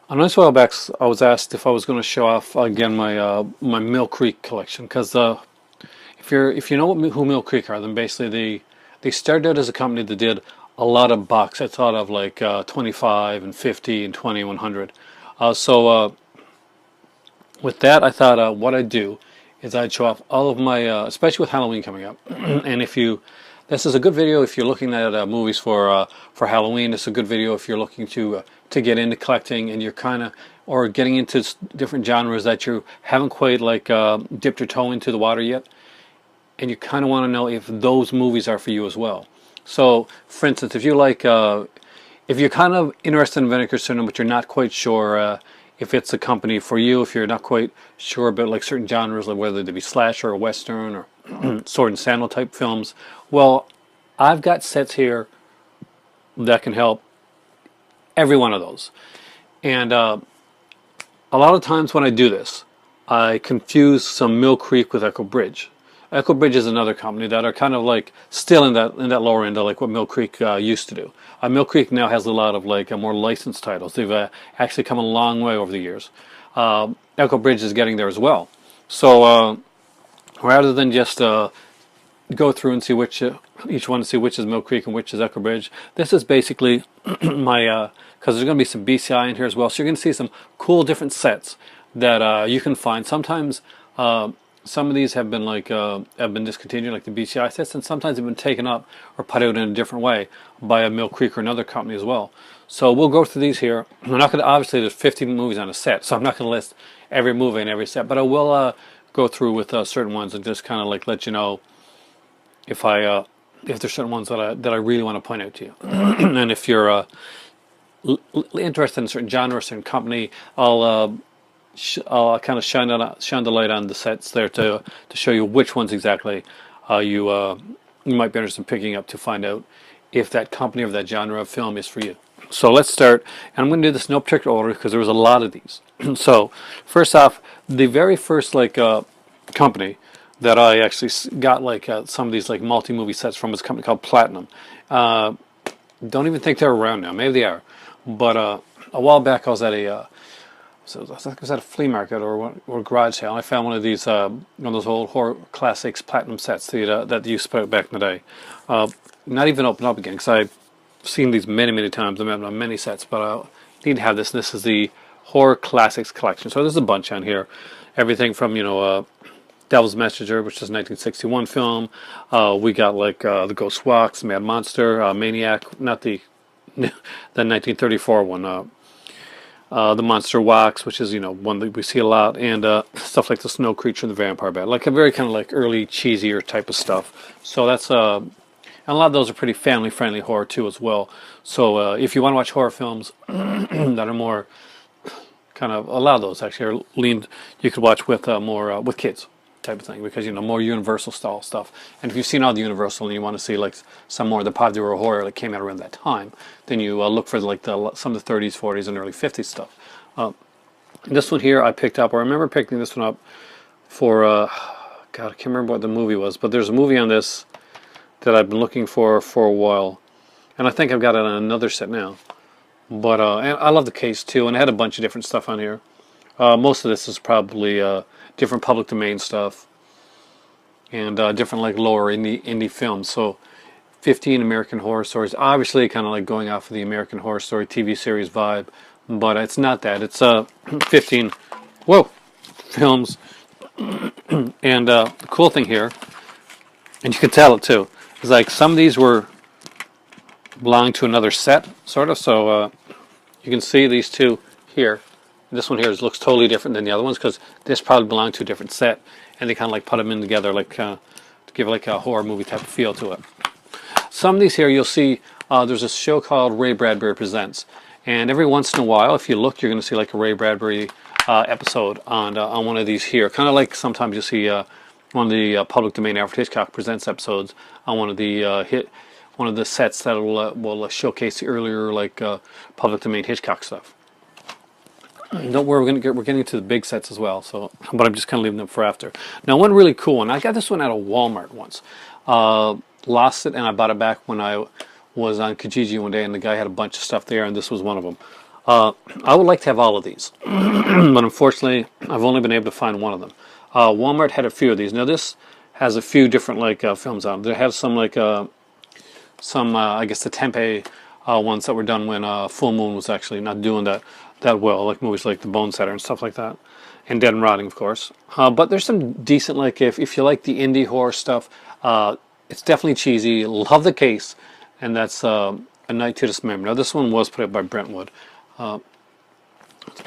A nice while back, I was asked if I was going to show off again my Mill Creek collection because if you know who Mill Creek are, then basically they started out as a company that did a lot of box sets out of like 25 and 50 and 20 and 100. With that, I thought what I'd do is I'd show off all of my, especially with Halloween coming up. And this is a good video if you're looking at movies for Halloween. It's a good video if you're looking to get into collecting and you're kind of or getting into different genres that you haven't quite like dipped your toe into the water yet, and you kind of want to know if those movies are for you as well. So, for instance, if you're kind of interested in Vinegar Syndrome, but you're not quite sure if it's a company for you, if you're not quite sure about like certain genres, like whether they be slasher or western or sword and sandal type films, well, I've got sets here that can help every one of those. And a lot of times when I do this, I confuse some Mill Creek with Echo Bridge. Echo Bridge is another company that are kind of like still in that lower end of like what Mill Creek used to do. Mill Creek now has a lot of like more licensed titles. They've actually come a long way over the years. Echo Bridge is getting there as well. So rather than just go through and see each one to see which is Mill Creek and which is Echo Bridge, this is basically my because there's going to be some BCI in here as well. So you're going to see some cool different sets that you can find. Sometimes some of these have been discontinued, like the BCI sets, and sometimes they've been taken up or put out in a different way by a Mill Creek or another company as well. So we'll go through these here. We're not going to, obviously there's 15 movies on a set, so I'm not going to list every movie in every set, but I will go through with certain ones and just kind of like let you know if there's certain ones that I really want to point out to you. And if you're interested in a certain genre, a certain company, I'll kind of shine the light on the sets there to show you which ones exactly you might be interested in picking up to find out if that company or that genre of film is for you. So let's start, and I'm going to do this in no particular order because there was a lot of these. So first off, the very first company that I actually got some of these like multi-movie sets from is a company called Platinum. Don't even think they're around now. Maybe they are, but a while back I was at a flea market or garage sale. And I found one of those old horror classics Platinum sets that you used to put back in the day. Not even open up again because I've seen these many times. I've on many sets, but I need to have this. This is the Horror Classics collection. So there's a bunch on here. Everything from Devil's Messenger, which is a 1961 film. We got The Ghost Walks, Mad Monster, Maniac, not the 1934 one. The Monster Walks, which is one that we see a lot, and stuff like The Snow Creature and the Vampire Bat, like a very kind of like early cheesier type of stuff. So that's and a lot of those are pretty family friendly horror too as well. So if you want to watch horror films that are more kind of, a lot of those actually are leaned, you could watch with more with kids type of thing, because more Universal style stuff. And if you've seen all the Universal and you want to see like some more of the popular horror that came out around that time, then you look for some of the 30s, 40s, and early 50s stuff. This one here I picked up, or I remember picking this one up for God, I can't remember what the movie was, but there's a movie on this that I've been looking for a while, and I think I've got it on another set now. But and I love the case too, and it had a bunch of different stuff on here. Most of this is probably different public domain stuff and different like lower indie films. So 15 American Horror Stories, obviously kind of like going off of the American Horror Story TV series vibe, but it's not that. It's 15 films. And the cool thing here, and you can tell it too, is like some of these belong to another set, sort of. So you can see these two here. This one here looks totally different than the other ones because this probably belonged to a different set, and they kind of like put them in together to give like a horror movie type of feel to it. Some of these here you'll see there's a show called Ray Bradbury Presents, and every once in a while, if you look, you're going to see like a Ray Bradbury episode on one of these here. Kind of like sometimes you see one of the public domain Alfred Hitchcock Presents episodes on one of the sets that will showcase the earlier public domain Hitchcock stuff. Don't worry, we're getting to the big sets as well. So, but I'm just kind of leaving them for after. Now, one really cool one. I got this one at a Walmart once. Lost it, and I bought it back when I was on Kijiji one day, and the guy had a bunch of stuff there, and this was one of them. I would like to have all of these, but unfortunately, I've only been able to find one of them. Walmart had a few of these. Now this has a few different like films on. They have some like I guess the tempeh ones that were done when Full Moon was actually not doing that well, like movies like The Bone Setter and stuff like that, and Dead and Rotting, of course. But there's some decent, like if you like the indie horror stuff, it's definitely cheesy. Love the case, and that's A Night to Dismember. Now this one was put up by Brentwood.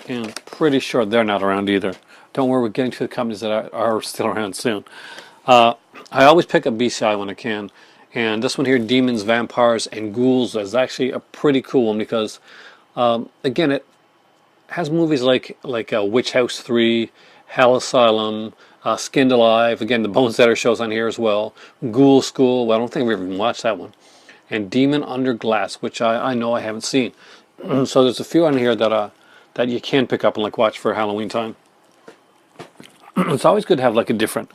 And pretty sure they're not around either. Don't worry, we're getting to the companies that are still around soon. I always pick up BCI when I can, and this one here, Demons, Vampires, and Ghouls, is actually a pretty cool one because, again, it has movies like Witch House 3, Hell Asylum, Skinned Alive. Again, the Bone Setter shows on here as well. Ghoul School. Well, I don't think we've even watched that one. And Demon Under Glass, which I know I haven't seen. So there's a few on here that you can pick up and like watch for Halloween time. It's always good to have like a different,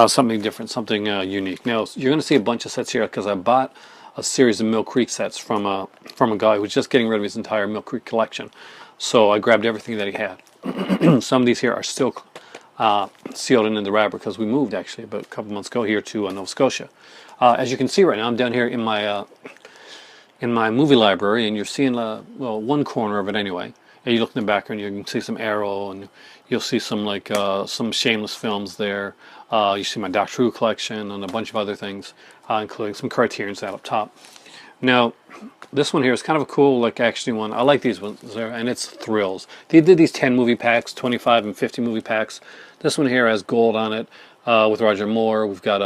something different, something unique. Now you're going to see a bunch of sets here because I bought a series of Mill Creek sets from a guy who was just getting rid of his entire Mill Creek collection. So I grabbed everything that he had. Some of these here are still sealed in the wrapper because we moved actually about a couple months ago here to Nova Scotia. As you can see right now, I'm down here in my movie library, and you're seeing well, one corner of it anyway. And you look in the background, you can see some Arrow, and you'll see some like some Shameless films there. You see my Doctor Who collection and a bunch of other things, including some Criterions out up top. Now, this one here is kind of a cool like action one. I like these ones there, and it's Thrills. They did these 10 movie packs, 25 and 50 movie packs. This one here has gold on it with Roger Moore. We've got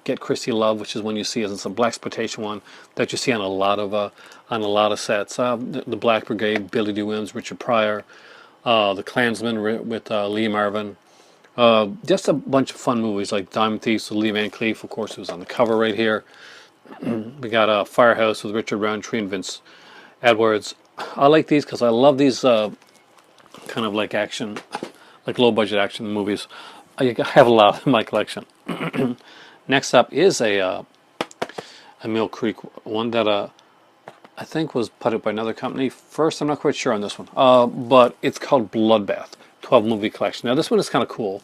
Get Christy Love, which is one you see as a blaxploitation one that you see on a lot of sets. The Black Brigade, Billy Dee Williams, Richard Pryor, The Klansman with Lee Marvin. Just a bunch of fun movies like Diamond Thieves with Lee Van Cleef, of course, who's on the cover right here. We got Firehouse with Richard Roundtree and Vince Edwards. I like these because I love these kind of like action, like low budget action movies. I have a lot in my collection. Next up is a Mill Creek one that I think was put up by another company. First, I'm not quite sure on this one, but it's called Bloodbath, 12 movie collection. Now this one is kind of cool.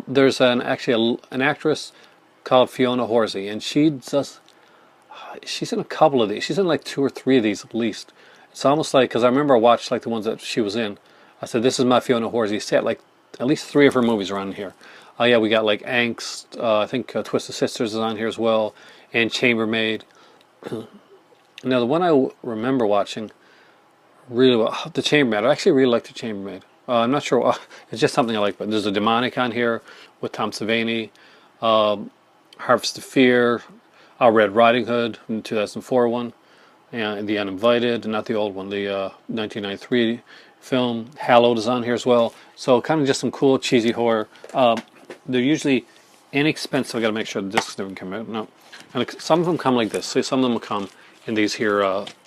There's actually an actress called Fiona Horsey, and she's in a couple of these. She's in like 2 or 3 of these at least. It's almost like, because I remember I watched like the ones that she was in. I said, this is my Fiona Horsey set. Like at least 3 of her movies are on here. Oh yeah, we got like Angst. I think Twisted Sisters is on here as well, and Chambermaid. Now the one I remember watching really well, the Chambermaid. I actually really like the Chambermaid. I'm not sure. It's just something I like. But there's a Demonic on here with Tom Savini. Harvest of Fear. Red Riding Hood, the 2004 one, and The Uninvited, not the old one, the 1993 film. Hallowed is on here as well. So kind of just some cool, cheesy horror. They're usually inexpensive. I got to make sure the discs never come out. No, and some of them come like this. So some of them will come in these here,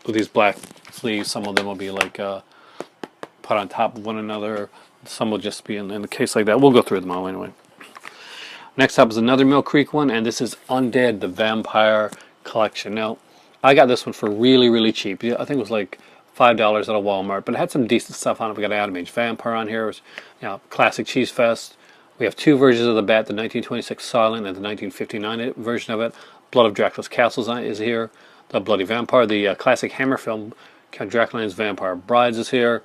with these black sleeves. Some of them will be like put on top of one another. Some will just be in the case like that. We'll go through them all anyway. Next up is another Mill Creek one, and this is Undead, the Vampire Collection. Now, I got this one for really, really cheap. I think it was like $5 at a Walmart, but it had some decent stuff on it. We got Adam H. Vampire on here. It was, classic Cheese Fest. We have 2 versions of the Bat, the 1926 Silent and the 1959 version of it. Blood of Dracula's Castles is here. The Bloody Vampire, the classic Hammer film, Count Dracula and his Vampire Brides is here.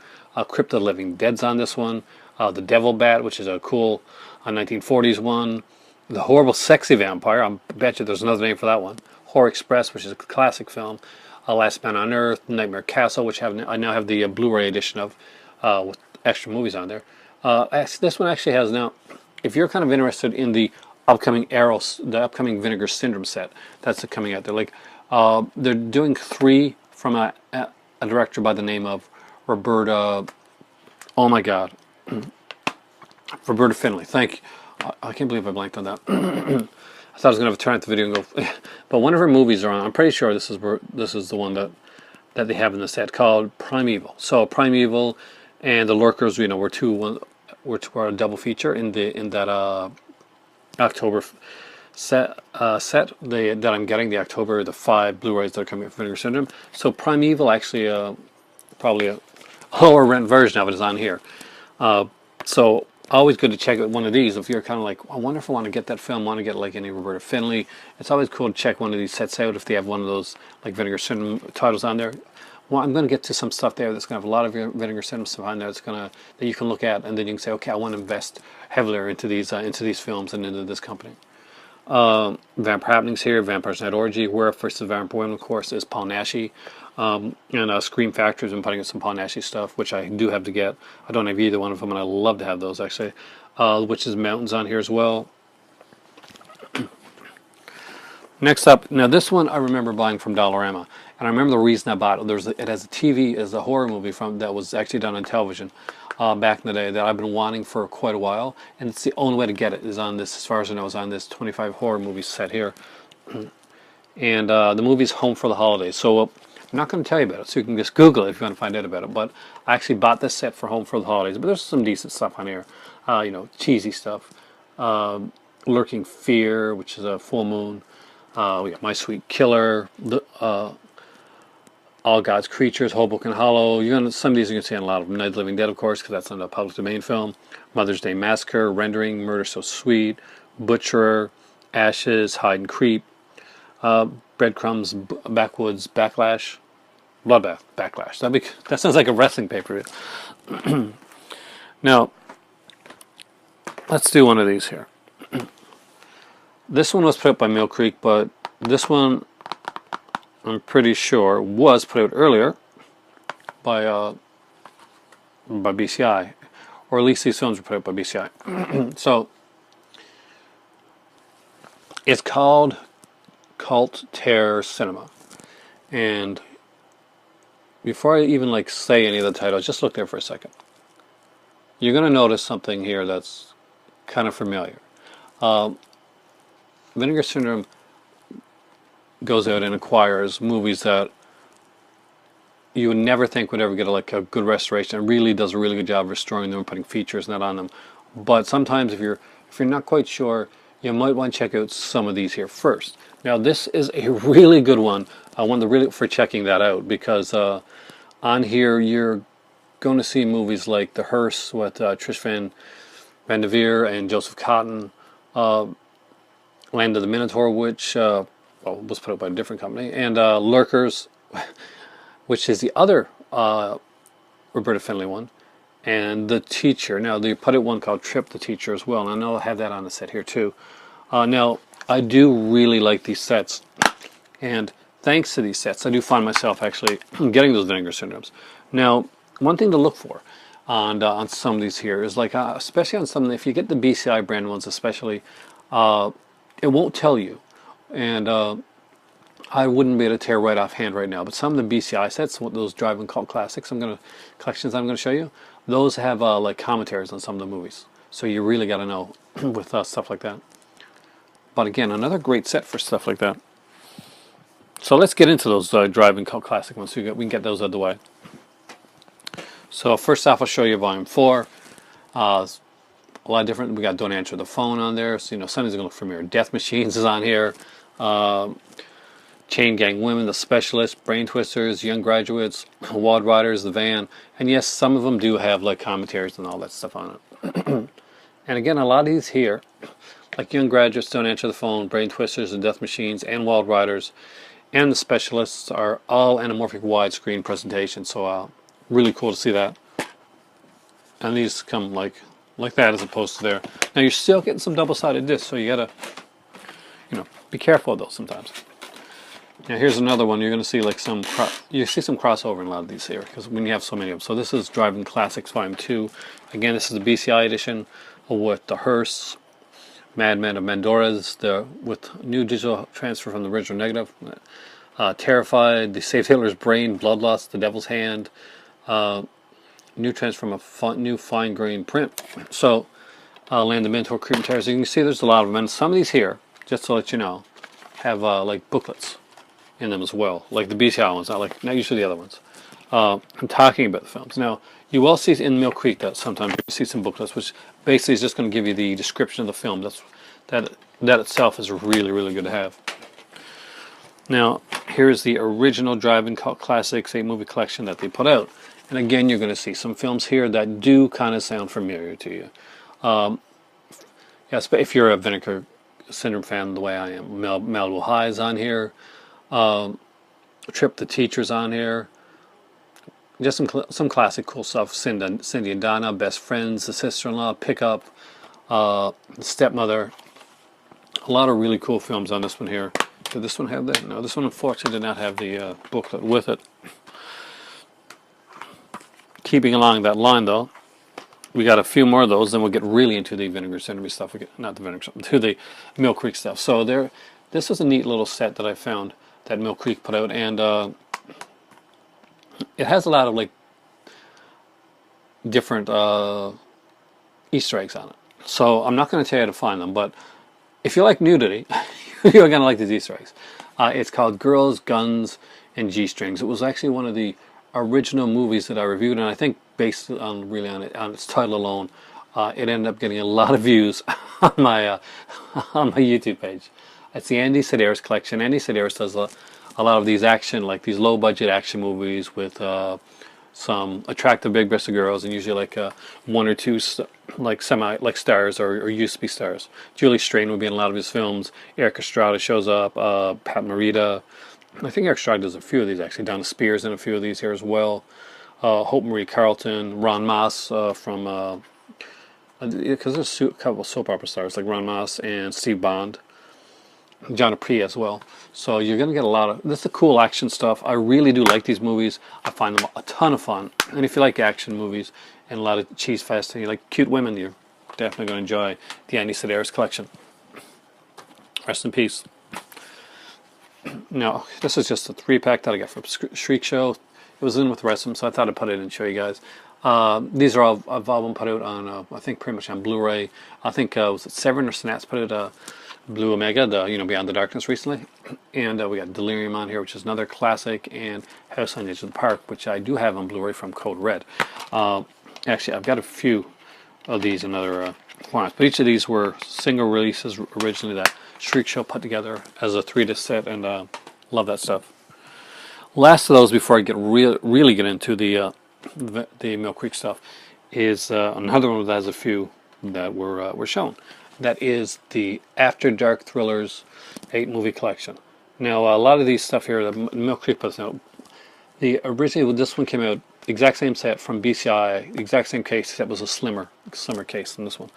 Crypt of the Living Dead's on this one. The Devil Bat, which is a cool 1940s one. The Horrible Sexy Vampire, I bet you there's another name for that one. Horror Express, which is a classic film. Last Man on Earth, Nightmare Castle, which I now have the Blu-ray edition of, with extra movies on there. This one actually has now, if you're kind of interested in the upcoming the upcoming Vinegar Syndrome set that's coming out there, like they're doing 3 from a director by the name of Roberta. Oh my God, Roberta Finley. Thank you. I can't believe I blanked on that. I thought I was going to turn off the video and go, but one of her movies are on. I'm pretty sure this is the one that they have in the set called Primeval. So Primeval and The Lurkers, were a double feature in that October set that I'm getting, the October, the 5 Blu-rays that are coming out for Vinegar Syndrome. So Primeval actually probably lower rent version of it is on here. So always good to check out one of these if you're kind of like, I wonder if I want to get that film, want to get like any Roberta Findlay. It's always cool to check one of these sets out if they have one of those like Vinegar Syndrome titles on there. Well, I'm going to get to some stuff there that's going to have a lot of your Vinegar Syndrome stuff on there that's that you can look at, and then you can say, okay, I want to invest heavily into these films and into this company. Vampire Happenings here, Vampire's Night Orgy, Werewolf vs. Vampire Women, of course, is Paul Naschy. And Scream Factory's been putting in some Paul Naschy stuff, which I do have to get. I don't have either one of them, and I love to have those, actually. Witches Mountains on here as well. Next up, now this one I remember buying from Dollarama, and I remember the reason I bought it. It has a TV, as a horror movie that was actually done on television back in the day that I've been wanting for quite a while, and it's the only way to get it is on this, as far as I know, is on this 25 horror movie set here. And the movie's Home for the Holidays. So I'm not going to tell you about it, so you can just Google it if you want to find out about it. But I actually bought this set for Home for the Holidays. But there's some decent stuff on here, cheesy stuff. Lurking Fear, which is a full moon. We got My Sweet Killer, All God's Creatures, Hoboken Hollow. Some of these you're going to see on a lot of them. Night of the Living Dead, of course, because that's not a public domain film. Mother's Day Massacre, Rendering, Murder So Sweet, Butcherer, Ashes, Hide and Creep, Breadcrumbs, Backwoods, Backlash, Bloodbath, Backlash. That sounds like a wrestling pay-per-view. Now, let's do one of these here. This one was put up by Mill Creek, but this one, I'm pretty sure, was put out earlier by BCI, or at least these films were put out by BCI. So it's called Cult Terror Cinema, and before I even say any of the titles, just look there for a second. You're going to notice something here that's kind of familiar. Vinegar Syndrome goes out and acquires movies that you would never think would ever get a good restoration. It really does a really good job of restoring them and putting features and that on them. But sometimes if you're not quite sure, you might want to check out some of these here first. Now this is a really good one. For checking that out, because on here you're going to see movies like The Hearse with Trish Van Devere and Joseph Cotton. Land of the Minotaur, which was put out by a different company, and Lurkers, which is the other Roberta Findlay one, and The Teacher. Now they put out one called Trip the Teacher as well, and I know I have that on the set here too. Now I do really like these sets, and thanks to these sets, I do find myself actually getting those Vinegar Syndromes. Now, one thing to look for on some of these here is especially on some, if you get the BCI brand ones, especially. It won't tell you, and I wouldn't be able to tear right offhand right now. But some of the BCI sets, those Drive-In Cult Classics, collections I'm going to show you, those have commentaries on some of the movies. So you really got to know with stuff like that. But again, another great set for stuff like that. So let's get into those Drive-In Cult Classic ones. So we can get those out of the way. So first off, I'll show you Volume 4. A lot of different. We got Don't Answer the Phone on there. So something's going to look familiar. Death Machines is on here. Chain Gang Women, The Specialist, Brain Twisters, Young Graduates, Wild Riders, The Van, and yes, some of them do have commentaries and all that stuff on it. And again, a lot of these here, like Young Graduates, Don't Answer the Phone, Brain Twisters, and Death Machines, and Wild Riders, and The Specialists are all anamorphic widescreen presentations. So really cool to see that. And these come like that as opposed to there. Now you're still getting some double-sided discs, so you gotta, be careful of those sometimes. Now here's another one. You're gonna see some crossover in a lot of these here because when you have so many of them. So this is Drive-In Classics Volume 2. Again, this is the BCI edition with The Hearse, Madman of Mandoras, with new digital transfer from the original negative, Terrified, The Saved Hitler's Brain, Bloodlust, The Devil's Hand. New transfer from a new fine grain print. So, Land of Minotaur, Creep and Terror. So you can see there's a lot of them. And some of these here, just to let you know, have booklets in them as well. Like the BCI ones, not usually the other ones. I'm talking about the films. Now, you will see in Mill Creek that sometimes you see some booklets, which basically is just going to give you the description of the film. That itself is really, really good to have. Now, here's the original Drive-In Cult Classics 8-movie collection that they put out. And again, you're going to see some films here that do kind of sound familiar to you. Yes, but if you're a Vinegar Syndrome fan the way I am, Malibu High is on here. Trip the Teacher's on here. Just some classic cool stuff. Cindy and Donna, Best Friends, The Sister-in-Law, Pickup, Stepmother. A lot of really cool films on this one here. Did this one have that? No, this one unfortunately did not have the booklet with it. Keeping along that line though, we got a few more of those, then we'll get really into the Vinegar Syndrome stuff again. Not the Vinegar Syndrome, to the Mill Creek stuff. So this was a neat little set that I found that Mill Creek put out, and it has a lot of like different Easter eggs on it. So I'm not going to tell you how to find them, but if you like nudity, you're going to like these Easter eggs. It's called Girls, Guns, and G-Strings. It was actually one of the original movies that I reviewed, and I think based on its title alone, it ended up getting a lot of views on my YouTube page. It's the Andy Sedaris collection. Andy Sedaris does a lot of these action, like these low-budget action movies with some attractive big-breasted girls, and usually like one or two like stars or used to be stars. Julie Strain would be in a lot of his films. Eric Estrada shows up. Pat Morita. I think Eric Estrada does a few of these actually. Donna Spears in a few of these here as well. Hope Marie Carlton, Ron Moss from because there's a couple of soap opera stars like Ron Moss and Steve Bond. John Aprea as well. So you're going to get a lot of, this is the cool action stuff. I really do like these movies. I find them a ton of fun. And if you like action movies and a lot of cheese fest and you like cute women, you're definitely going to enjoy the Andy Sedaris collection. Rest in peace. Now, this is just a 3-pack that I got from Shriek Show. It was in with the rest of them, so I thought I'd put it in and show you guys. These are all, I've all been put out on, I think pretty much on Blu-ray. I think, was it Severin or Synapse put out Blue Omega, Beyond the Darkness recently. And we got Delirium on here, which is another classic, and House on the Edge of the Park, which I do have on Blu-ray from Code Red. Actually, I've got a few of these in other formats, but each of these were single releases originally that Shriek Show put together as a 3-disc set, and love that stuff. Last of those before I get really get into the Mill Creek stuff is another one that has a few that were shown. That is the After Dark Thrillers 8-movie collection. Now, a lot of these stuff here, the Mill Creek puts out. Originally, this one came out exact same set from BCI, exact same case, except it was a slimmer case than this one.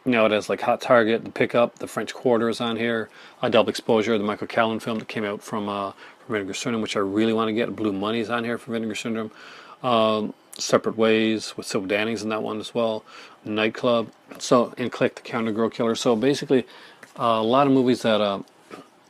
Now it has like Hot Target, The Pickup, The French Quarter is on here, Double Exposure, the Michael Callan film that came out from Vinegar Syndrome, which I really want to get. Blue Money is on here for Vinegar Syndrome. Separate Ways with Sybil Dannings in that one as well. Nightclub, and Click, The Counter Girl Killer. So basically, a lot of movies that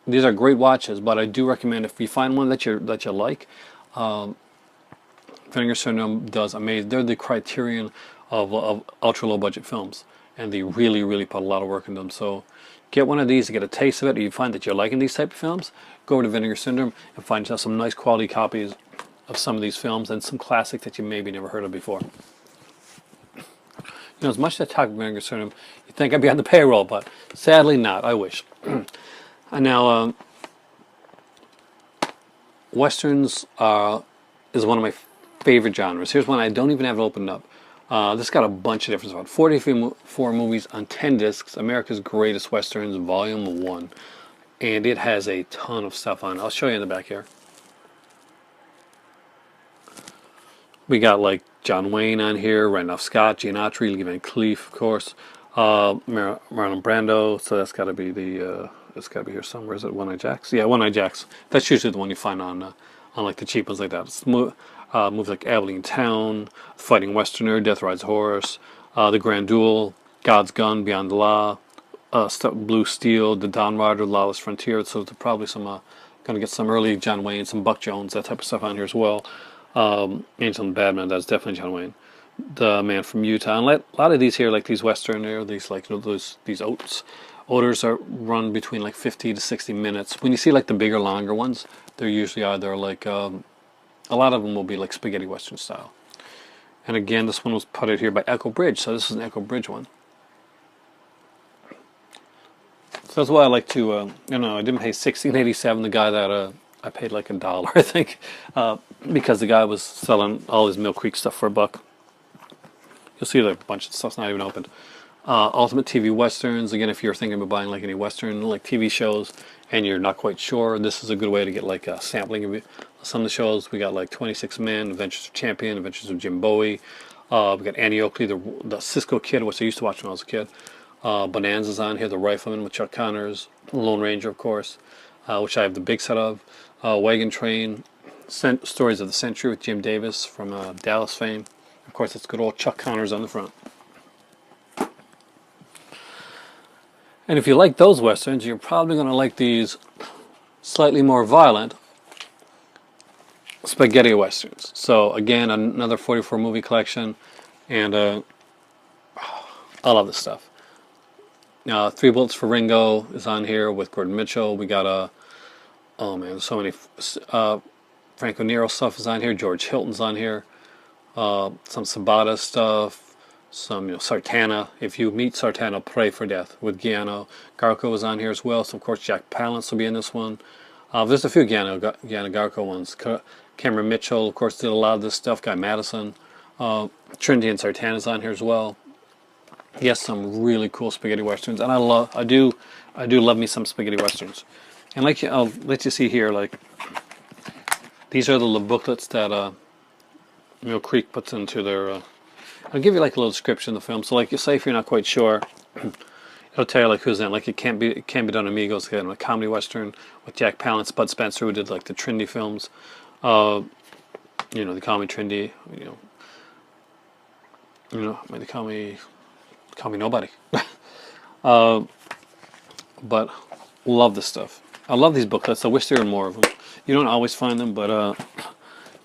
these are great watches, but I do recommend if you find one that you like. Vinegar Syndrome does amazing. They're the criterion of ultra low budget films, and they really put a lot of work into them. So get one of these to get a taste of it. If you find that you're liking these type of films, go over to Vinegar Syndrome and find yourself some nice quality copies of some of these films and some classics that you maybe never heard of before. As much as I talk about Vinegar Syndrome, you'd think I'd be on the payroll, but sadly not. I wish. And now, Westerns is one of my favorite genres. Here's one I don't even have it opened up. This got a bunch of different stuff. 44 movies on 10 discs, America's Greatest Westerns, Volume 1. And it has a ton of stuff on it. I'll show you in the back here. We got like John Wayne on here, Randolph Scott, Gene Autry, Lee Van Cleef, of course, Marlon Brando. So that's got to be it's got to be here somewhere. Is it One Eye Jacks? Yeah, One Eye Jacks. That's usually the one you find on like the cheap ones like that. It's movies like Abilene Town, Fighting Westerner, Death Rides a Horse, The Grand Duel, God's Gun, Beyond the Law, Blue Steel, The Dawn Rider, Lawless Frontier. So there's probably some going to get some early John Wayne, some Buck Jones, that type of stuff on here as well. Angel and Badman, that's definitely John Wayne. The Man from Utah. And a lot of these here, like these Western here, these like these odors are run between like 50 to 60 minutes. When you see like the bigger, longer ones, they're usually either like a lot of them will be like spaghetti Western style. And again, this one was put out here by Echo Bridge, so this is an Echo Bridge one. So that's why I like to, I didn't pay $16.87. The guy that I paid like $1, I think. because the guy was selling all his Mill Creek stuff for $1. You'll see like a bunch of stuff's not even opened. Ultimate TV Westerns. Again, if you're thinking about buying like any Western like TV shows and you're not quite sure, this is a good way to get like a sampling of some of the shows. We got like 26 Men, Adventures of Champion, Adventures of Jim Bowie. We got Annie Oakley, the Cisco Kid, which I used to watch when I was a kid. Bonanza's on here, The Rifleman with Chuck Connors, Lone Ranger, of course, which I have the big set of. Wagon Train, Stories of the Century with Jim Davis from Dallas fame. Of course, it's good old Chuck Connors on the front. And if you like those Westerns, you're probably going to like these slightly more violent spaghetti Westerns. So again, another 44 movie collection, and I love this stuff. 3 Bullets for Ringo is on here with Gordon Mitchell. We got oh man, so many. Franco Nero stuff is on here. George Hilton's on here. Some Sabata stuff. Some, Sartana. If you meet Sartana, pray for death with Giano. Garco is on here as well. So of course Jack Palance will be in this one. There's a few Giano Garco ones. Cameron Mitchell, of course, did a lot of this stuff. Guy Madison. Trinity and Sartana is on here as well. Yes, some really cool spaghetti westerns, and I do love me some spaghetti westerns. And like I'll let you see here, like these are the little booklets that Mill Creek puts into their. I'll give you like a little description of the film. So like you say, if you're not quite sure, it'll tell you like who's in. Like it can't be done amigos. Again, a comedy western with Jack Palance, Bud Spencer, who did like the Trinity films. The comedy Trinity. They call me nobody. But love this stuff. I love these booklets. I wish there were more of them. You don't always find them, but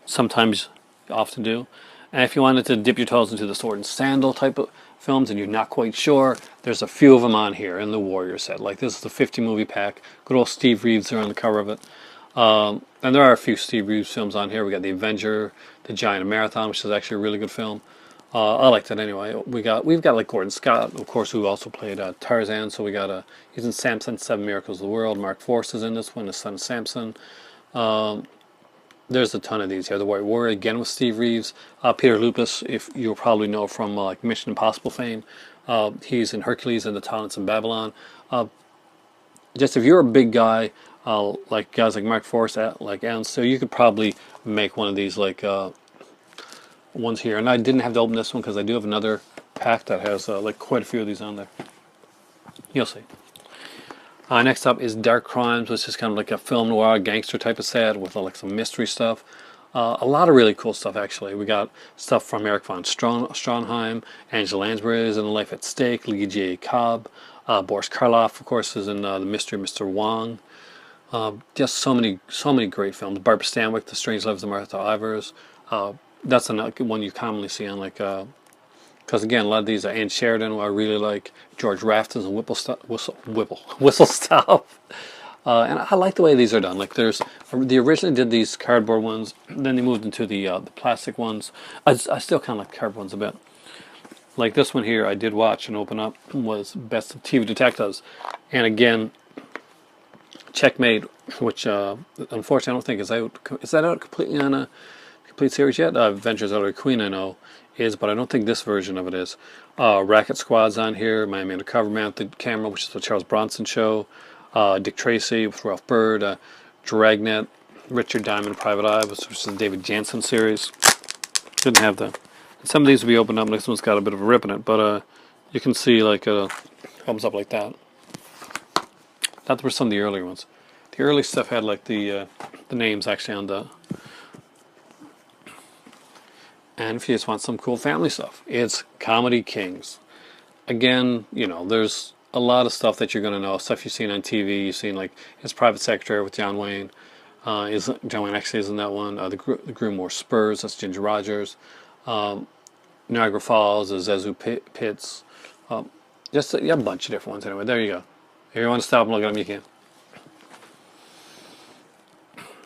sometimes you often do. And if you wanted to dip your toes into the sword and sandal type of films and you're not quite sure, there's a few of them on here in the Warrior set. Like this is the 50 movie pack. Good old Steve Reeves there on the cover of it. And there are a few Steve Reeves films on here. We got The Avenger, The Giant Marathon, which is actually a really good film. I like that anyway. We've got like Gordon Scott, of course, who also played Tarzan. So we got he's in Samson, 7 Miracles of the World. Mark Force is in this one, the son of Samson. There's a ton of these here. The White Warrior, again with Steve Reeves. Peter Lupus, if you'll probably know from like Mission Impossible fame. He's in Hercules and the Talents in Babylon. Just if you're a big guy, like guys like Mark Force, like Alan Steele, you could probably make one of these like ones here. And I didn't have to open this one because I do have another pack that has like quite a few of these on there. You'll see. Next up is Dark Crimes, which is kind of like a film noir gangster type of set with like some mystery stuff. A lot of really cool stuff actually. We got stuff from Eric von Stronheim, Angela Lansbury is in The Life at Stake, Lee J. Cobb, Boris Karloff, of course, is in The Mystery of Mr. Wong. Just so many great films. Barbara Stanwyck, The Strange Lives of Martha Ivers. That's another one you commonly see on like. Because again, a lot of these are Ann Sheridan, who I really like, George Raftons and Whistle Stop. And I like the way these are done. Like they originally did these cardboard ones, then they moved into the plastic ones. I still kind of like the cardboard ones a bit. Like this one here, I did watch and open up, was Best of TV Detectives. And again, Checkmate, which unfortunately I don't think is out. Is that out completely on a complete series yet? Adventures of the Queen, I know is, but I don't think this version of it is. Racket Squad's on here. Miami Undercover Man with the Camera, which is the Charles Bronson show. Dick Tracy with Ralph Byrd. Dragnet, Richard Diamond, Private Eye, which is the David Jansen series. Didn't have that. Some of these will be opened up. This one's got a bit of a rip in it, but you can see like comes up like that. That were some of the earlier ones. The early stuff had like the names actually on the. And if you just want some cool family stuff, it's Comedy Kings. Again, there's a lot of stuff that you're going to know. Stuff you've seen on TV. You've seen like His Private Secretary with John Wayne. John Wayne actually is in that one. The Groom Wore Spurs. That's Ginger Rogers. Niagara Falls is Zazu Pitts. Just a bunch of different ones anyway. There you go. If you want to stop and look at them, you can.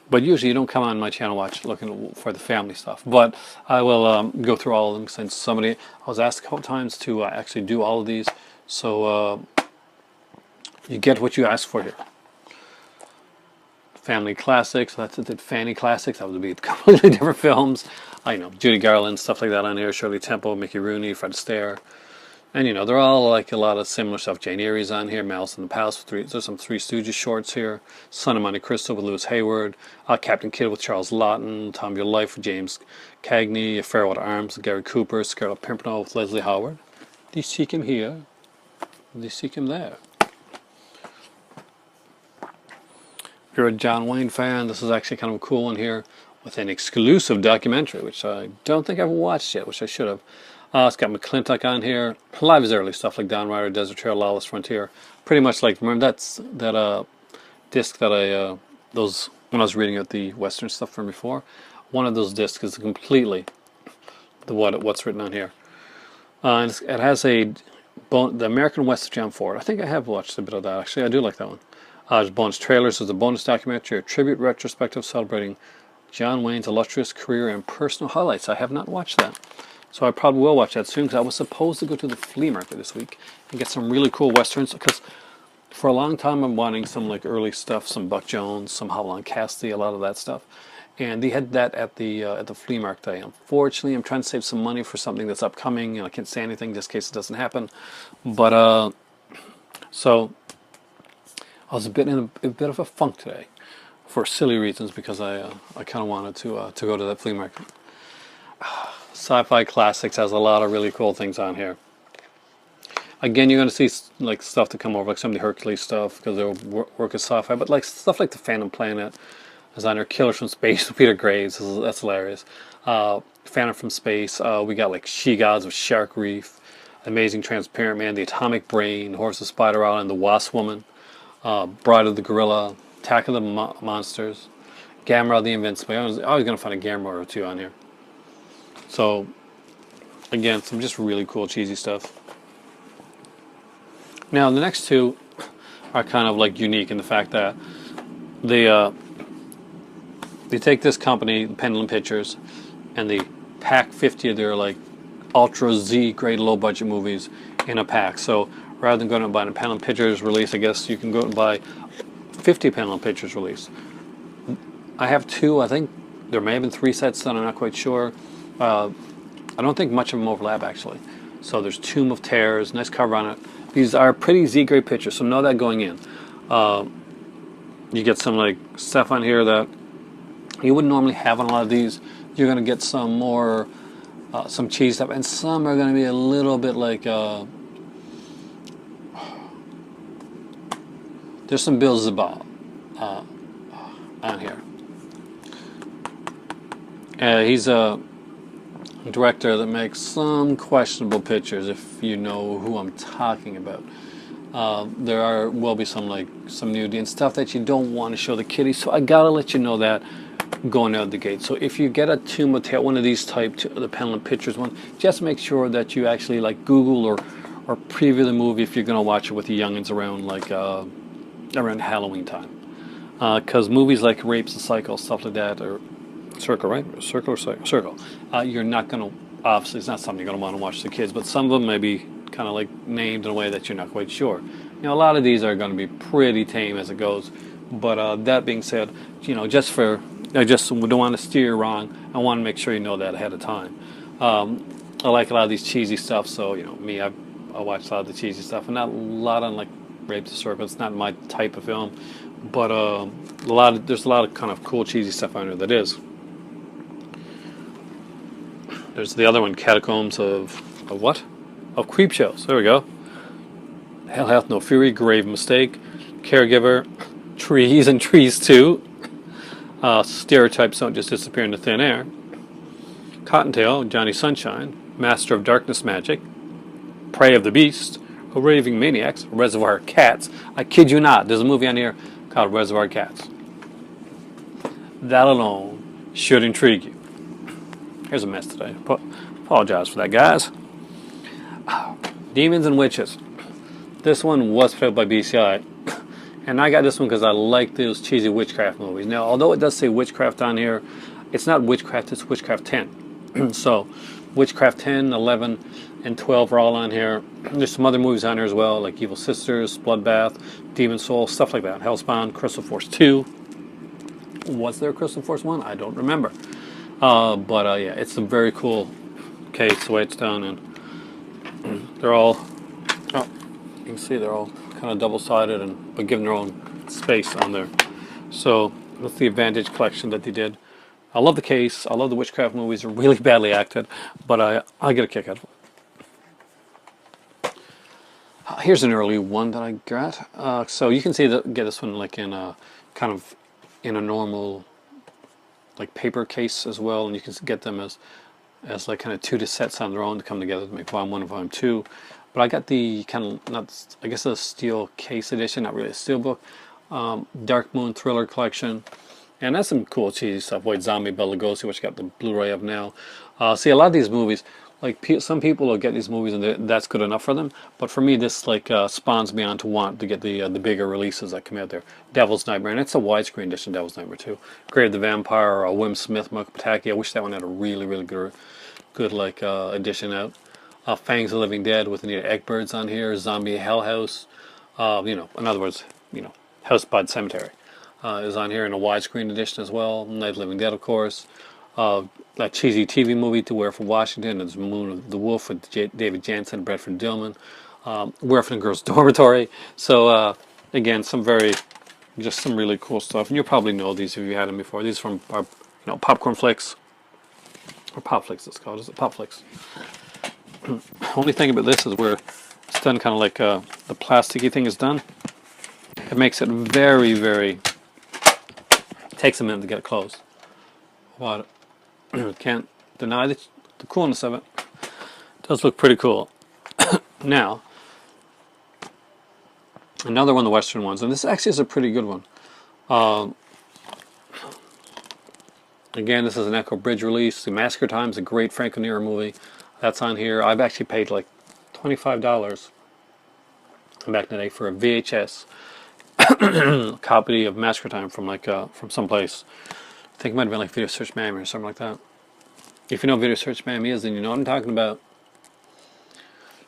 But usually you don't come on my channel looking for the family stuff. But I will go through all of them since I was asked a couple times to actually do all of these. So you get what you ask for here. Family Classics. That's it. Fanny Classics. That would be completely different films. I know Judy Garland, stuff like that on here. Shirley Temple, Mickey Rooney, Fred Astaire. And you know, they're all like a lot of similar stuff. Jane Eyre's on here, Malice in the Palace. There's some Three Stooges shorts here. Son of Monte Cristo with Lewis Hayward. Captain Kidd with Charles Laughton. Time of Your Life with James Cagney. A Farewell to Arms with Gary Cooper. Scarlett Pimpernel with Leslie Howard. Do you seek him here? Do you seek him there? If you're a John Wayne fan, this is actually kind of a cool one here with an exclusive documentary, which I don't think I've watched yet, which I should have. It's got McClintock on here. A lot of his early stuff like Dawn Rider, Desert Trail, Lawless Frontier. Pretty much like, remember that disc that those when I was reading out the Western stuff from before? One of those discs is completely what's written on here. And it has the American West of John Ford. I think I have watched a bit of that, actually. I do like that one. There's bonus trailers. There's a bonus documentary, a tribute retrospective celebrating John Wayne's illustrious career and personal highlights. I have not watched that. So I probably will watch that soon, because I was supposed to go to the flea market this week and get some really cool Westerns, because for a long time I'm wanting some like early stuff, some Buck Jones, some Howlin' Cassidy, a lot of that stuff. And they had that at the flea market day. Unfortunately, I'm trying to save some money for something that's upcoming, and I can't say anything just in case it doesn't happen. But so I was in a bit of a funk today, for silly reasons, because I kind of wanted to go to that flea market. Sci-Fi Classics has a lot of really cool things on here. Again, you're going to see like stuff to come over, like some of the Hercules stuff, because they'll work as sci-fi. But like stuff like the Phantom Planet is on there. Killers from Space with Peter Graves. That's hilarious. Phantom from Space. We got like She Gods with Shark Reef, Amazing Transparent Man, The Atomic Brain, Horse of Spider Island, The Wasp Woman, Bride of the Gorilla, Attack of the Monsters, Gamera the Invincible. I was always going to find a Gamera or two on here. So, again, some just really cool cheesy stuff. Now, the next two are kind of like unique in the fact that they take this company, Pendulum Pictures, and they pack 50 of their like ultra Z grade low budget movies in a pack. So rather than going and buying a Pendulum Pictures release, I guess you can go and buy 50 Pendulum Pictures release. I have two. I think there may have been 3 sets that I'm not quite sure. I don't think much of them overlap, actually. So there's Tomb of Terrors, nice cover on it. These are pretty Z-grade pictures, so know that going in. You get some like stuff on here that you wouldn't normally have on a lot of these. You're going to get some more, some cheese stuff, and some are going to be a little bit like, there's some Bill Zabal on here. He's a director that makes some questionable pictures, if you know who I'm talking about. There will be some nudity and stuff that you don't want to show the kiddies, so I gotta let you know that going out the gate. So if you get a Tomb of Terror, one of these type, the Pendulum Pictures one, just make sure that you actually like Google or preview the movie if you're gonna watch it with the youngins around around Halloween time, because movies like Rapes and Cycles, stuff like that, or Circle, right? Circle or Circle. You're not going to, obviously it's not something you're going to want to watch the kids, but some of them may be kind of like named in a way that you're not quite sure. You know, a lot of these are going to be pretty tame as it goes, but that being said, you know, I just don't want to steer you wrong. I want to make sure you know that ahead of time. I like a lot of these cheesy stuff, so, you know, me, I watch a lot of the cheesy stuff, and not a lot on like Rapes and Circle. It's not my type of film, but there's a lot of kind of cool cheesy stuff on there that is. There's the other one, Catacombs of what? Of Creepshows. There we go. Hell Hath No Fury, Grave Mistake, Caregiver, Trees and Trees 2. Stereotypes Don't Just Disappear into Thin Air. Cottontail, Johnny Sunshine, Master of Darkness Magic, Prey of the Beast, A Raving Maniacs, Reservoir Cats. I kid you not, there's a movie on here called Reservoir Cats. That alone should intrigue you. Here's a mess today. Apologize for that, guys. Demons and Witches. This one was put out by BCI. And I got this one because I like those cheesy witchcraft movies. Now, although it does say witchcraft on here, it's not witchcraft, it's witchcraft 10. So, witchcraft 10, 11, and 12 are all on here. There's some other movies on here as well, like Evil Sisters, Bloodbath, Demon Soul, stuff like that. Hellspawn, Crystal Force 2. Was there a Crystal Force 1? I don't remember. Yeah, it's a very cool case the way it's done, and they're all, oh, you can see they're all kind of double-sided, and but given their own space on there. So that's the Advantage collection that they did. I love the case. I love the witchcraft movies. They're really badly acted, but I get a kick out of it. Here's an early one that I got. So you can see get this one like in a kind of in a normal like paper case as well, and you can get them as like kind of two sets on their own to come together to make volume 1 and volume 2. But I got the kind of, not, I guess a steel case edition, not really a steel book, Dark Moon Thriller collection. And that's some cool cheesy stuff. White Zombie, Bela Lugosi, which I got the Blu-ray of now. See, a lot of these movies, like some people will get these movies and that's good enough for them. But for me, this like spawns me on to want to get the bigger releases that come out there. Devil's Nightmare, and it's a widescreen edition. Devil's Nightmare too. Grave the Vampire, Wim Smith, Michael Pataki. I wish that one had a really good like edition out. Fangs of the Living Dead with Anita Ekberg's on here. Zombie Hell House. You know, in other words, you know, House by the Cemetery. Is on here in a widescreen edition as well. Night of the Living Dead, of course. That cheesy TV movie To Where From Washington. There's Moon of the Wolf with David Jansen and Bradford Dillman. Werfen Girls Dormitory. So again, some really cool stuff. And you'll probably know these if you had them before. These are from our, Popcorn Flicks. Or Pop Flicks it's called. Is it Pop Flicks? Only thing about this is where it's done kind of like the plasticky thing is done. It makes it very takes a minute to get it closed. But can't deny the coolness of it. It does look pretty cool. Now, another one of the Western ones, and this actually is a pretty good one. Again, this is an Echo Bridge release. The Massacre Time is a great Franco Nero movie. That's on here. I've actually paid like $25 back in the day for a VHS copy of Massacre Time from like from someplace. I think it might have been like Video Search Miami or something like that. If you know what Video Search Miami is, then you know what I'm talking about.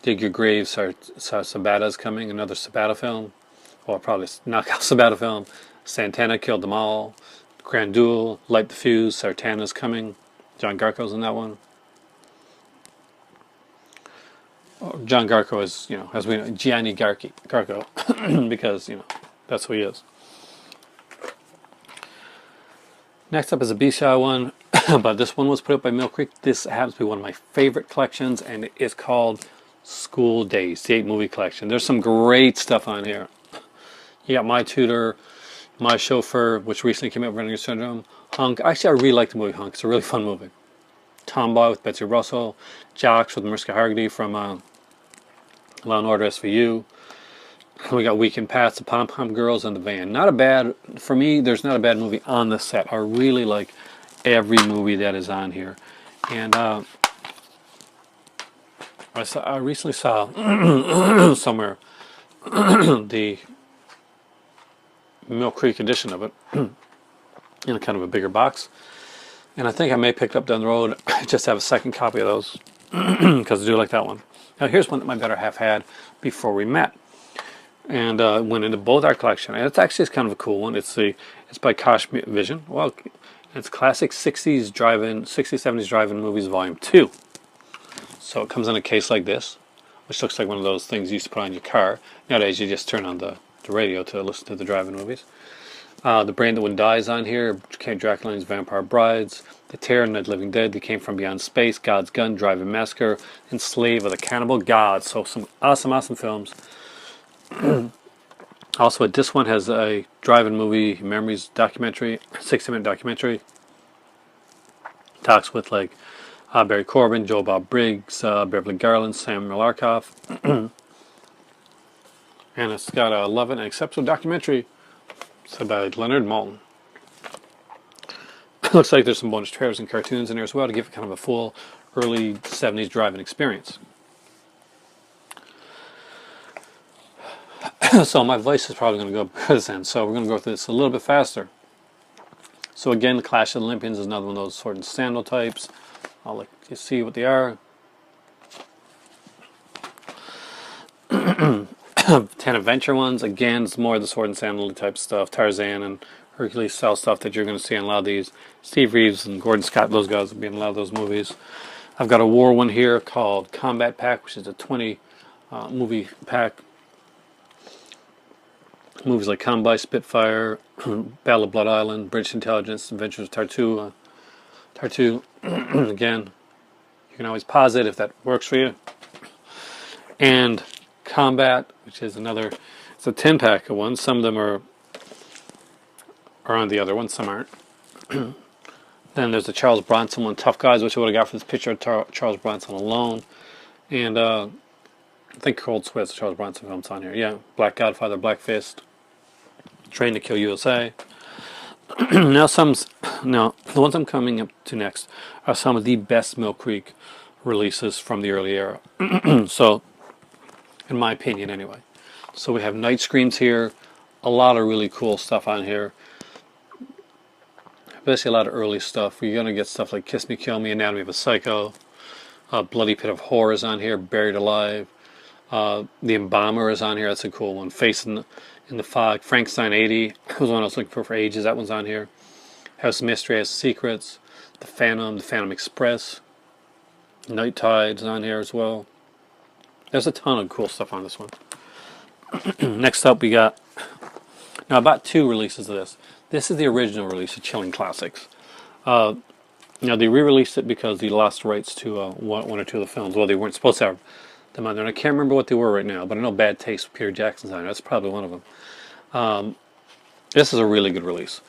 Dig Your Grave, Sabata's coming, another Sabata film, or probably Knockout Sabata film. Santana Killed Them All, Grand Duel, Light the Fuse, Sartana's coming. John Garco's in that one. John Garco is, as we know, Gianni Garco, because, that's who he is. Next up is a B-Shy one, but this one was put up by Mill Creek. This happens to be one of my favorite collections, and it's called School Days, the 8-movie collection. There's some great stuff on here. You got My Tutor, My Chauffeur, which recently came out with Running Syndrome, Hunk. Actually, I really like the movie Hunk. It's a really fun movie. Tomboy with Betsy Russell, Jocks with Mariska Hargitay from Law and Order SVU. We got Weekend Pass, the Pom Pom Girls, and The Van. Not a bad, for me, there's not a bad movie on this set. I really like every movie that is on here. And I recently saw somewhere the Mill Creek edition of it in a kind of a bigger box. And I think I may pick it up down the road, just have a second copy of those, because I do like that one. Now here's one that my better half had before we met, and went into both our collection. And it's actually kind of a cool one. It's by Kosh Vision. Well, it's classic 60s 70s drive-in movies, Volume 2. So it comes in a case like this, which looks like one of those things you used to put on your car. Nowadays you just turn on the radio to listen to the drive-in movies. The Brain That Wouldn't Die is on here. Dracula and His Vampire Brides, The Terror, Night of the Living Dead, They Came From Beyond Space, God's Gun, Drive-In Massacre, and Slave of the Cannibal Gods. So some awesome films. Also, this one has a drive-in movie memories documentary, 60-minute documentary. Talks with like Barry Corbin, Joe Bob Briggs, Beverly Garland, Samuel Arkoff. And it's got a Love It and Accept It documentary. Said by Leonard Maltin. Looks like there's some bonus trailers and cartoons in there as well to give it kind of a full early 70s driving experience. So my voice is probably going to go by this end, so we're going to go through this a little bit faster. So again, the Clash of the Olympians is another one of those sword and sandal types. I'll let you see what they are. 10 adventure ones, again, it's more of the sword and sandal type stuff. Tarzan and Hercules style stuff that you're going to see in a lot of these. Steve Reeves and Gordon Scott, those guys will be in a lot of those movies. I've got a war one here called Combat Pack, which is a 20 movie pack. Movies like Combat, Spitfire, Battle of Blood Island, British Intelligence, Adventures of Tartu. Tartu, again, you can always pause it if that works for you. And Combat, which is another, it's a 10 pack of ones. Some of them are on the other one, some aren't. Then there's the Charles Bronson one, Tough Guys, which I would have got for this picture of Charles Bronson alone. And I think Cold Sweat's Charles Bronson film's on here. Yeah, Black Godfather, Black Fist, Train to Kill USA. Now the ones I'm coming up to next are some of the best Mill Creek releases from the early era. So, in my opinion anyway. So we have Night Screams here, a lot of really cool stuff on here. Especially a lot of early stuff. You're going to get stuff like Kiss Me, Kill Me, Anatomy of a Psycho, Bloody Pit of Horror is on here, Buried Alive, The Embalmer is on here, that's a cool one, Face in the Fog, Frankenstein 80 was one I was looking for ages, that one's on here, House of Mystery, House of Secrets, The Phantom Express, Night Tides on here as well. There's a ton of cool stuff on this one. Next up we got, now I bought 2 releases of this. This is the original release of Chilling Classics. Now they re-released it because they lost rights to one or 2 of the films. Well, they weren't supposed to have them on there. And I can't remember what they were right now, but I know Bad Taste with Peter Jackson's on there. That's probably one of them. This is a really good release.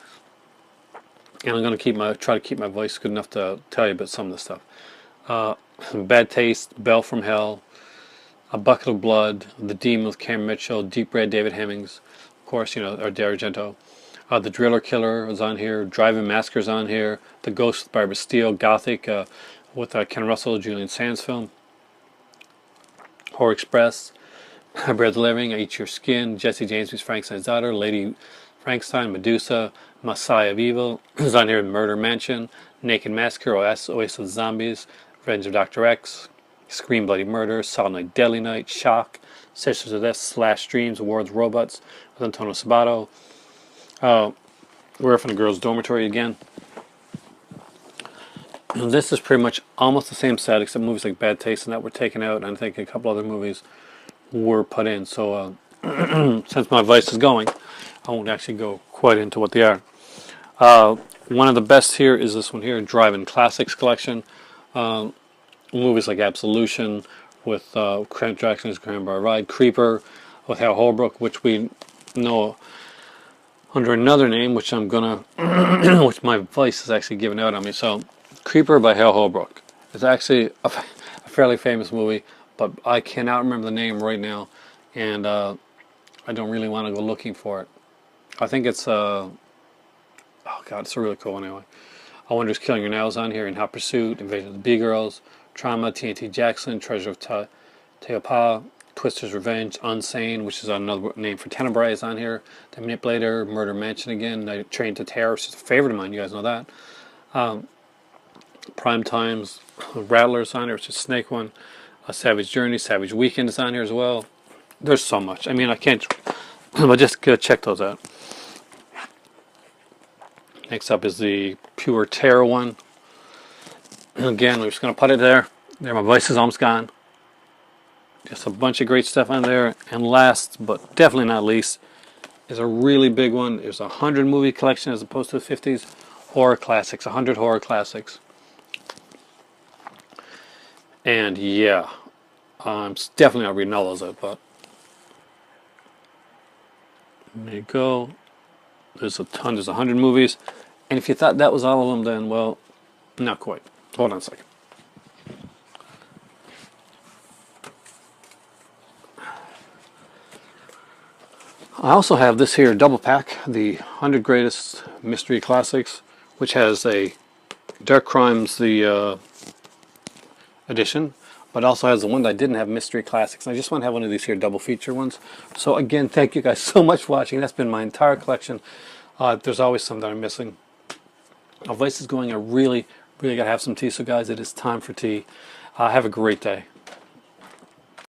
And I'm going to try to keep my voice good enough to tell you about some of the stuff. Bad Taste, Bell from Hell, A Bucket of Blood, The Demon with Cameron Mitchell, Deep Red, David Hemmings, of course, or Dario Argento. The Driller Killer is on here, Driving Massacre is on here, The Ghost with Barbara Steele, Gothic with Ken Russell, Julian Sands film, Horror Express, Bread the Living, Eat Your Skin, Jesse James meets Frankenstein's Daughter, Lady Frankenstein, Medusa, Messiah of Evil is on here, Murder Mansion, Naked Massacre, Oasis of Zombies, Revenge of Dr. X, Scream Bloody Murder, Solid Night, Deadly Night, Shock, Sisters of Death, Slash Dreams, War of the Robots with Antonio Sabato. We're from the girls' dormitory again. And this is pretty much almost the same set, except movies like Bad Taste and that were taken out, and I think a couple other movies were put in. So since my voice is going, I won't actually go quite into what they are. One of the best here is this one here, Drive-In Classics Collection. Movies like Absolution with Trent Jackson's Grand Bar Ride, Creeper with Hal Holbrook, which we know under another name, which I'm gonna, which my voice is actually giving out on me. So, Creeper by Hal Holbrook. It's actually a fairly famous movie, but I cannot remember the name right now, and I don't really want to go looking for it. I think it's oh god, it's a really cool one anyway. I Wonder Who's Killing Your Nails on here, In Hot Pursuit, Invasion of the B-Girls, Trauma, TNT Jackson, Treasure of Teopa, Twister's Revenge, Unsane, which is another name for Tenebrae, is on here. The Manipulator, Murder Mansion again, Train to Terror, which is a favorite of mine, you guys know that. Prime Times, Rattler's on here, which is a Snake one. Savage Journey, Savage Weekend is on here as well. There's so much. I mean, I can't, but just check those out. Next up is the Pure Terror one. Again, we're just going to put it there. There, my voice is almost gone. Just a bunch of great stuff on there. And last, but definitely not least, is a really big one. There's a 100 movie collection as opposed to the 50s. Horror classics, 100 horror classics. And yeah, I'm definitely not reading all those out, but there you go. There's a ton, there's 100 movies. And if you thought that was all of them, then, well, not quite. Hold on a second. I also have this here double pack, the 100 Greatest Mystery Classics, which has a Dark Crimes, the edition, but also has the one that I didn't have, Mystery Classics. And I just want to have one of these here double feature ones. So again, thank you guys so much for watching. That's been my entire collection. There's always some that I'm missing. My voice is going. I really got to have some tea. So guys, it is time for tea. Have a great day.